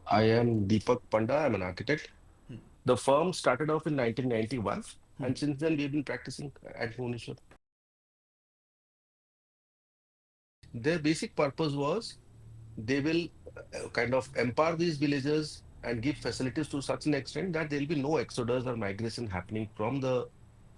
I am Deepak Panda. I'm an architect. The firm started off in 1991, and since then we've been practicing at Bhubaneswar. Their basic purpose was they will kind of empower these villagers and give facilities to such an extent that there will be no exodus or migration happening from the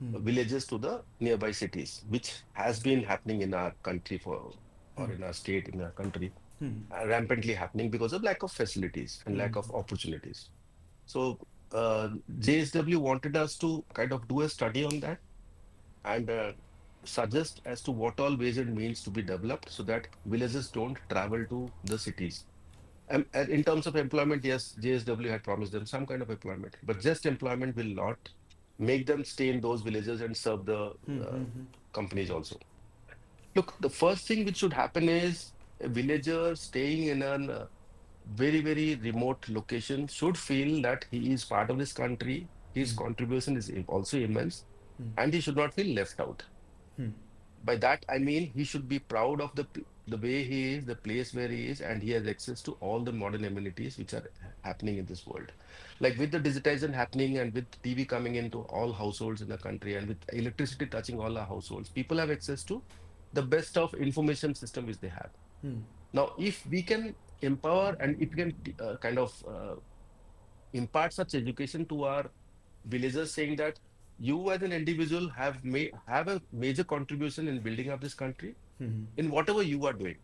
villages to the nearby cities, which has been happening in our country or in our state, in our country, rampantly happening because of lack of facilities and lack of opportunities. So JSW wanted us to kind of do a study on that and suggest as to what all ways and means to be developed so that villages don't travel to the cities. And in terms of employment, yes, JSW had promised them some kind of employment, but just employment will not make them stay in those villages and serve the uh, companies also. Look, the first thing which should happen is a villager staying in an very, very remote location should feel that he is part of this country. His contribution is also immense, and he should not feel left out. By that, I mean he should be proud of the way he is, the place where he is, and he has access to all the modern amenities which are happening in this world. Like with the digitization happening and with TV coming into all households in the country and with electricity touching all our households, people have access to the best of information system which they have. Now, if we can empower and if we can kind of impart such education to our villagers, saying that you as an individual have a major contribution in building up this country in whatever you are doing,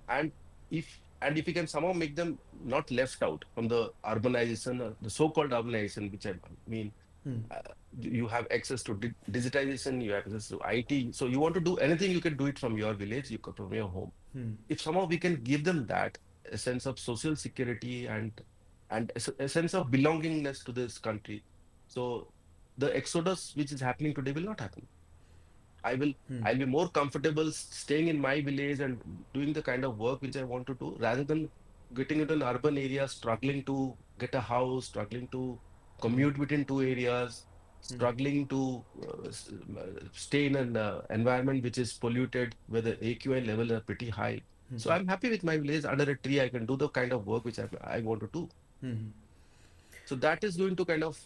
and if we can somehow make them not left out from the urbanization, the so-called urbanization, which I mean, uh, you have access to digitization, you have access to IT, so you want to do anything, you can do it from your village, from your home. If somehow we can give them that a sense of social security and a sense of belongingness to this country, so the exodus which is happening today will not happen. I will I'll be more comfortable staying in my village and doing the kind of work which I want to do rather than getting into an urban area, struggling to get a house, struggling to commute between two areas, struggling to stay in an environment which is polluted, where the AQI levels are pretty high. So I'm happy with my village. Under a tree, I can do the kind of work which I want to do. So that is going to kind of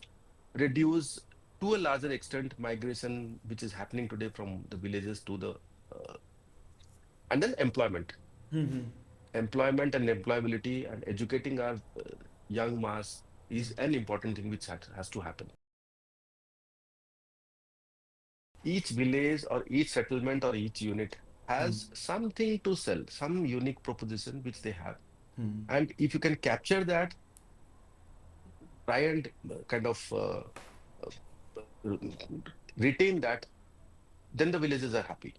reduce to a larger extent migration which is happening today from the villages to the uh, and then employment and employability and educating our young mass is an important thing which has to happen. Each village or each settlement or each unit has something to sell, some unique proposition which they have, and if you can capture that, try and kind of uh, retain that, then the villages are happy.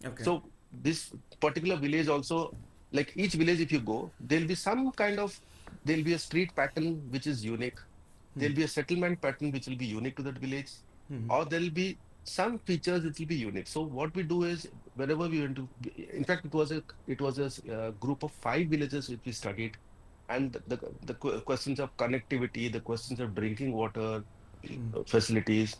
Okay. So this particular village also, like each village, if you go, there'll be some kind of, there'll be a street pattern which is unique. There'll be a settlement pattern which will be unique to that village, or there'll be some features which will be unique. So what we do is whenever we went to, in fact, it was a group of 5 villages which we studied, and the questions of connectivity, the questions of drinking water facilities,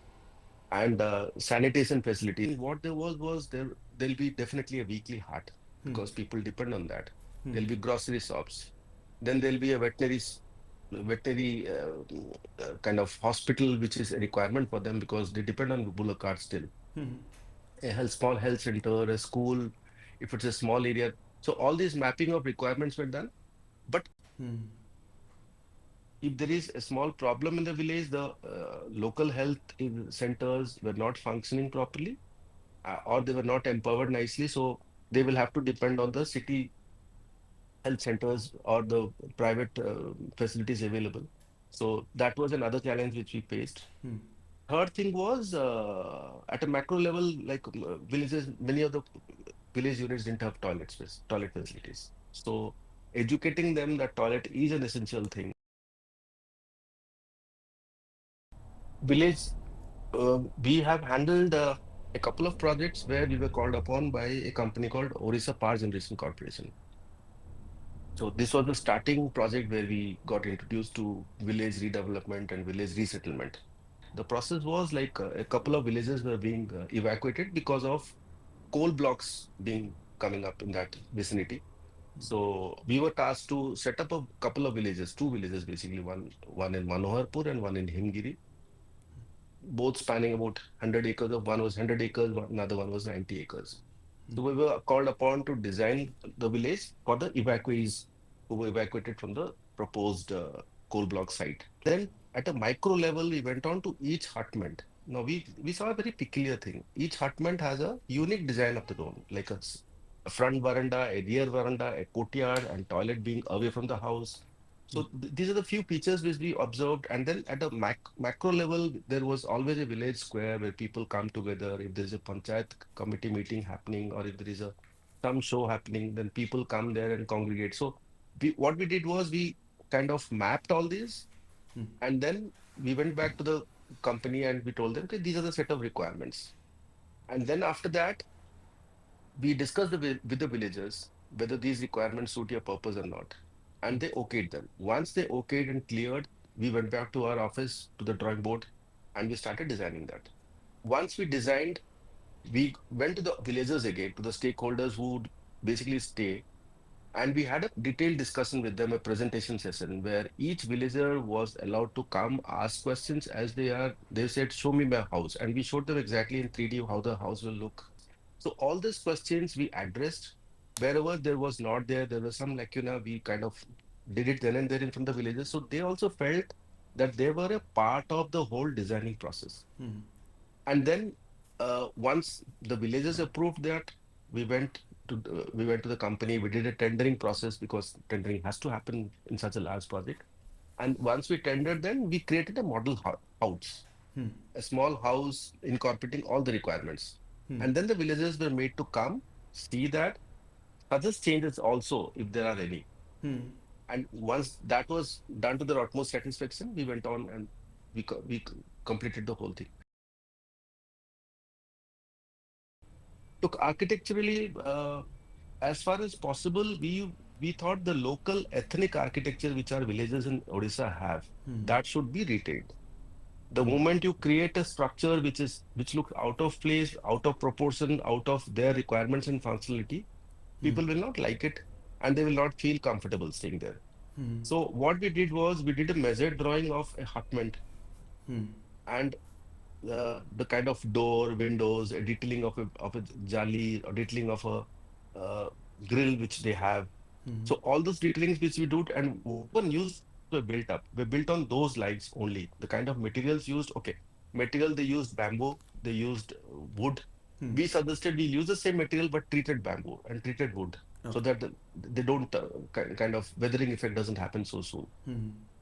and sanitation facilities. What there was there'll be definitely a weekly haat because people depend on that. There'll be grocery shops. Then there'll be a veterinary kind of hospital, which is a requirement for them because they depend on bullock carts still. Small health center, a school, if it's a small area. So all these mapping of requirements were done. But if there is a small problem in the village, the local health centers were not functioning properly, or they were not empowered nicely. So they will have to depend on the city health centers or the private facilities available. So that was another challenge which we faced. Third thing was at a macro level, like villages, many of the village units didn't have toilet facilities. So educating them that toilet is an essential thing. Village, we have handled a couple of projects where we were called upon by a company called Odisha Power Generation Corporation. So this was the starting project where we got introduced to village redevelopment and village resettlement. The process was like a couple of villages were being evacuated because of coal blocks being coming up in that vicinity. So we were tasked to set up a couple of villages, two villages basically, one in Manoharpur and one in Himgiri, both spanning about 100 acres. Of one was 100 acres, another one was 90 acres. So we were called upon to design the village for the evacuees who were evacuated from the proposed coal block site. Then at a micro level, we went on to each hutment. Now we saw a very peculiar thing. Each hutment has a unique design of their own, like a front veranda, a rear veranda, a courtyard, and toilet being away from the house. So these are the few features which we observed. And then at a macro level, there was always a village square where people come together. If there's a panchayat committee meeting happening or if there is a some show happening, then people come there and congregate. So what we did was we kind of mapped all these, and then we went back to the company and we told them, okay, these are the set of requirements. And then after that, we discussed with the villagers whether these requirements suit your purpose or not. And they okayed them. Once they okayed and cleared, we went back to our office, to the drawing board, and we started designing that. Once we designed, we went to the villagers again, to the stakeholders who would basically stay, and we had a detailed discussion with them, a presentation session where each villager was allowed to come ask questions as they are. They said, show me my house. And we showed them exactly in 3D how the house will look. So all these questions we addressed. Wherever there was not there, there was some lacuna, we kind of did it then and there in front of the villagers. So they also felt that they were a part of the whole designing process. And then once the villagers approved that, we went to the company. We did a tendering process because tendering has to happen in such a large project. And once we tendered, then we created a model house, a small house incorporating all the requirements. And then the villagers were made to come, see that, suggest changes also if there are any. And once that was done to their utmost satisfaction, we went on and completed the whole thing. Look, architecturally, as far as possible, we thought the local ethnic architecture which our villages in Odisha have, that should be retained. The moment you create a structure which looks out of place, out of proportion, out of their requirements and functionality, people will not like it and they will not feel comfortable staying there. So what we did was we did a measured drawing of a hutment and the kind of door, windows, a detailing of a jali, or detailing of a grill which they have. So all those detailings which we do and whatever new structures were built up, were built on those lines only. The kind of materials used, okay, material they used bamboo, they used wood. We suggested we use the same material but treated bamboo and treated wood so Okay. that they don't kind of weathering effect doesn't happen so soon.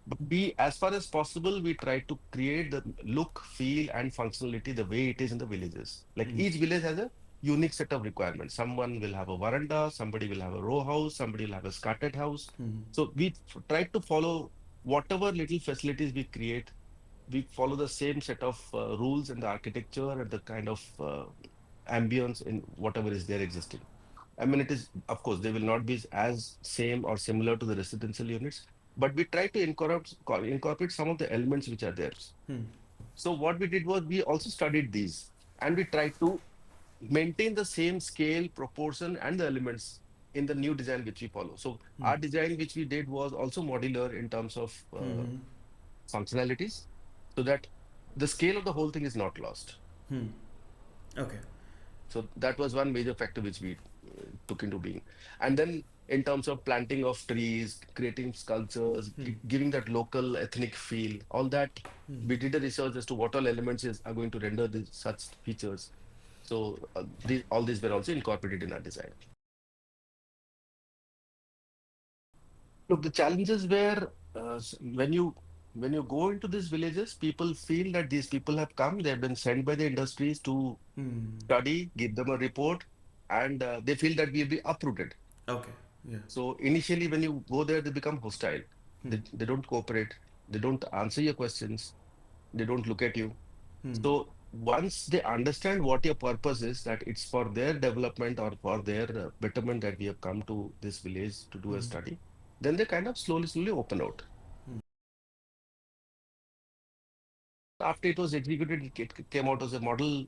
But we, as far as possible, we try to create the look, feel, and functionality the way it is in the villages. Like each village has a unique set of requirements. Someone will have a veranda, somebody will have a row house, somebody will have a scattered house. So we try to follow whatever little facilities we create. We follow the same set of rules and the architecture and the kind of ambience in whatever is there existing. I mean, it is, of course, they will not be as same or similar to the residential units, but we try to incorporate some of the elements which are there. So what we did was we also studied these and we tried to maintain the same scale, proportion, and the elements in the new design which we follow. So our design which we did was also modular in terms of functionalities, so that the scale of the whole thing is not lost. Okay. So that was one major factor which we took into being. And then in terms of planting of trees, creating sculptures, giving that local ethnic feel, all that we did a research as to what all elements are going to render such features. So all these were also incorporated in our design. Look, the challenges were when you go into these villages, people feel that these people have come, they have been sent by the industries to study, give them a report, and they feel that we'll be uprooted. Okay. Yeah. So initially, when you go there, they become hostile. They don't cooperate. They don't answer your questions. They don't look at you. So once they understand what your purpose is, that it's for their development or for their betterment that we have come to this village to do a study, then they kind of slowly open out. After it was executed, it came out as a model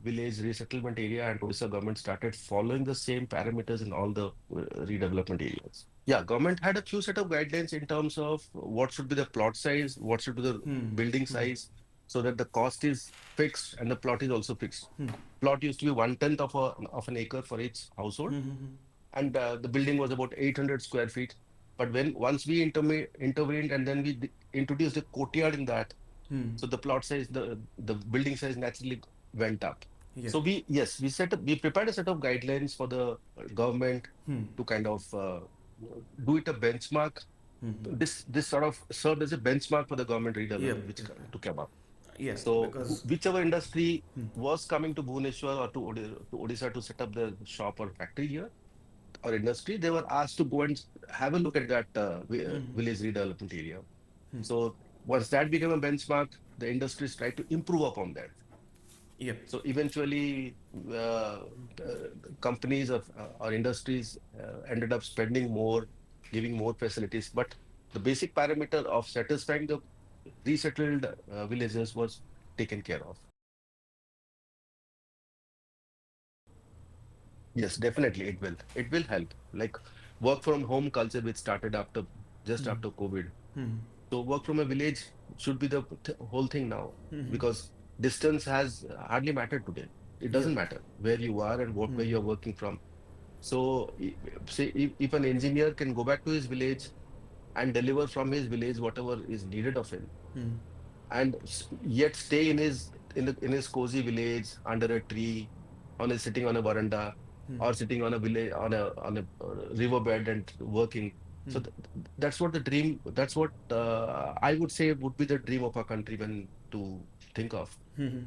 village resettlement area, and Odisha government started following the same parameters in all the redevelopment areas. Yeah, government had a few set of guidelines in terms of what should be the plot size, what should be the Hmm. building Hmm. size, so that the cost is fixed and the plot is also fixed. Hmm. Plot used to be one tenth of an acre for each household, Hmm. Hmm. and the building was about 800 square feet. But when once we intervened and then we introduced a courtyard in that, Hmm. so the plot size, the building size naturally went up. Yeah. So we prepared a set of guidelines for the government Hmm. to kind of do it a benchmark. Hmm. Hmm. This sort of served as a benchmark for the government Yep. redevelopment which Yep. to come up. Yeah. So Because. whichever industry Hmm. was coming to Bhubaneswar or to Odisha to set up the shop or factory here or industry, they were asked to go and have a look at that Hmm. village redevelopment area. Hmm. So once that became a benchmark, the industries tried to improve upon that. Yep. So eventually, companies or industries ended up spending more, giving more facilities. But the basic parameter of satisfying the resettled villagers was taken care of. Yes, definitely it will. It will help. Like work from home culture, which started after just Hmm. after COVID. Hmm. So work from a village should be the whole thing now, Hmm. because distance has hardly mattered today. It Yep. doesn't matter where you are and what where Hmm. you're working from. So say if an engineer can go back to his village and deliver from his village whatever is needed of him, Hmm. and yet stay in his cozy village under a tree, on a sitting on a veranda, Hmm. or sitting on a village on a riverbed and working. So Hmm. that's what the dream. That's what I would say would be the dream of our countrymen to think of. Hmm.